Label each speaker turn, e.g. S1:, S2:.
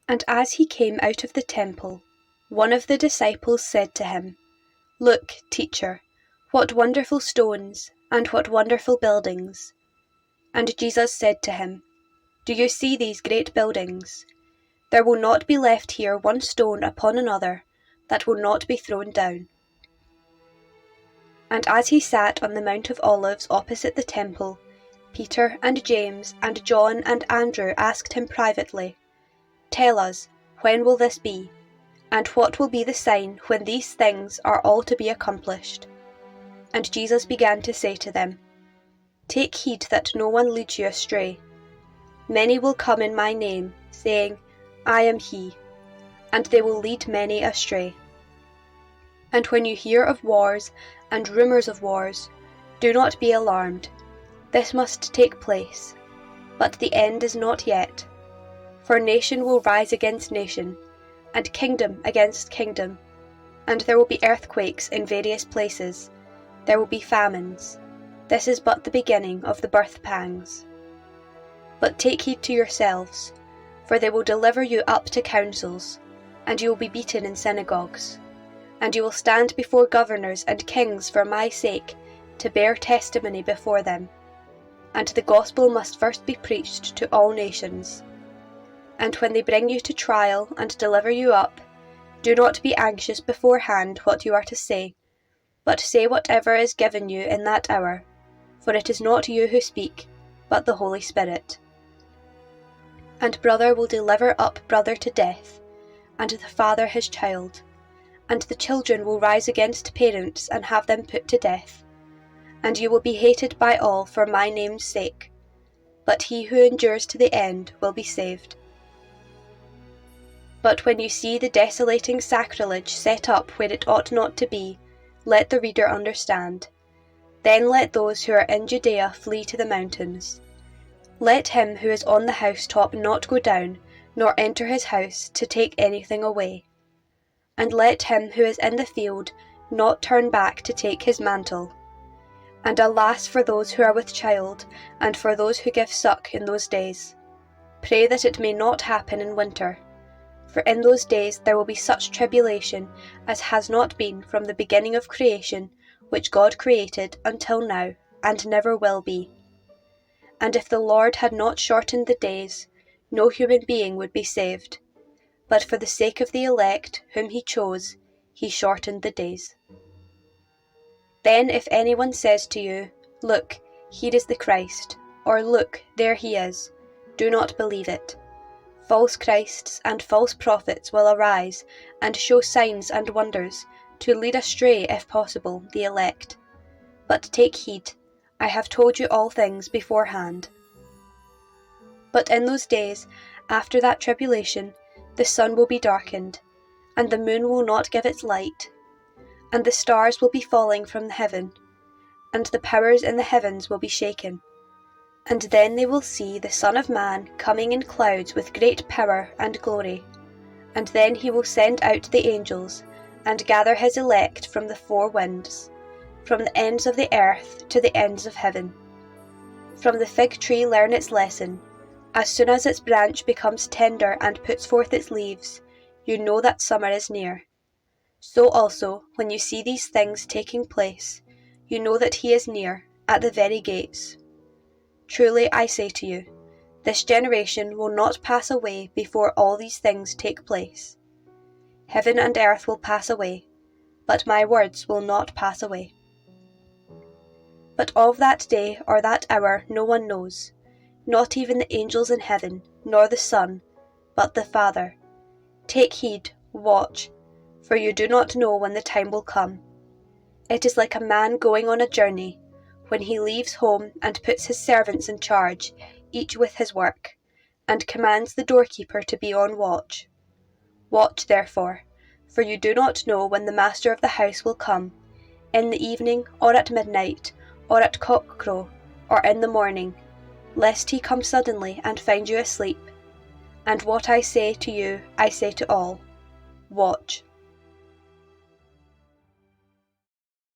S1: And as he came out of the temple, one of the disciples said to him, "Look, teacher, what wonderful stones, and what wonderful buildings." And Jesus said to him, "Do you see these great buildings? There will not be left here one stone upon another that will not be thrown down." And as he sat on the Mount of Olives opposite the temple, Peter and James and John and Andrew asked him privately, "Tell us, when will this be? And what will be the sign when these things are all to be accomplished?" And Jesus began to say to them, "Take heed that no one leads you astray. Many will come in my name, saying, 'I am he,' and they will lead many astray. And when you hear of wars and rumours of wars, do not be alarmed. This must take place, but the end is not yet. For nation will rise against nation, and kingdom against kingdom, and there will be earthquakes in various places. There will be famines. This is but the beginning of the birth pangs. But take heed to yourselves, for they will deliver you up to councils, and you will be beaten in synagogues. And you will stand before governors and kings for my sake, to bear testimony before them. And the gospel must first be preached to all nations. And when they bring you to trial and deliver you up, do not be anxious beforehand what you are to say, but say whatever is given you in that hour, for it is not you who speak, but the Holy Spirit. And brother will deliver up brother to death, and the father his child, and the children will rise against parents and have them put to death. And you will be hated by all for my name's sake, but he who endures to the end will be saved. But when you see the desolating sacrilege set up where it ought not to be, let the reader understand. Then let those who are in Judea flee to the mountains. Let him who is on the housetop not go down, nor enter his house to take anything away. And let him who is in the field not turn back to take his mantle. And alas for those who are with child, and for those who give suck in those days. Pray that it may not happen in winter. For in those days there will be such tribulation as has not been from the beginning of creation, which God created until now, and never will be. And if the Lord had not shortened the days, no human being would be saved. But for the sake of the elect, whom he chose, he shortened the days. Then if anyone says to you, 'Look, here is the Christ,' or 'Look, there he is,' do not believe it. False Christs and false prophets will arise and show signs and wonders, to lead astray, if possible, the elect. But take heed, I have told you all things beforehand. But in those days, after that tribulation, the sun will be darkened, and the moon will not give its light, and the stars will be falling from heaven, and the powers in the heavens will be shaken. And then they will see the Son of Man coming in clouds with great power and glory. And then he will send out the angels, and gather his elect from the four winds, from the ends of the earth to the ends of heaven. From the fig tree learn its lesson. As soon as its branch becomes tender and puts forth its leaves, you know that summer is near. So also, when you see these things taking place, you know that he is near, at the very gates. Truly I say to you, this generation will not pass away before all these things take place. Heaven and earth will pass away, but my words will not pass away. But of that day or that hour no one knows, not even the angels in heaven, nor the Son, but the Father. Take heed, watch, for you do not know when the time will come. It is like a man going on a journey, when he leaves home and puts his servants in charge, each with his work, and commands the doorkeeper to be on watch. Watch therefore, for you do not know when the master of the house will come, in the evening, or at midnight, or at cockcrow, or in the morning, lest he come suddenly and find you asleep. And what I say to you, I say to all, watch.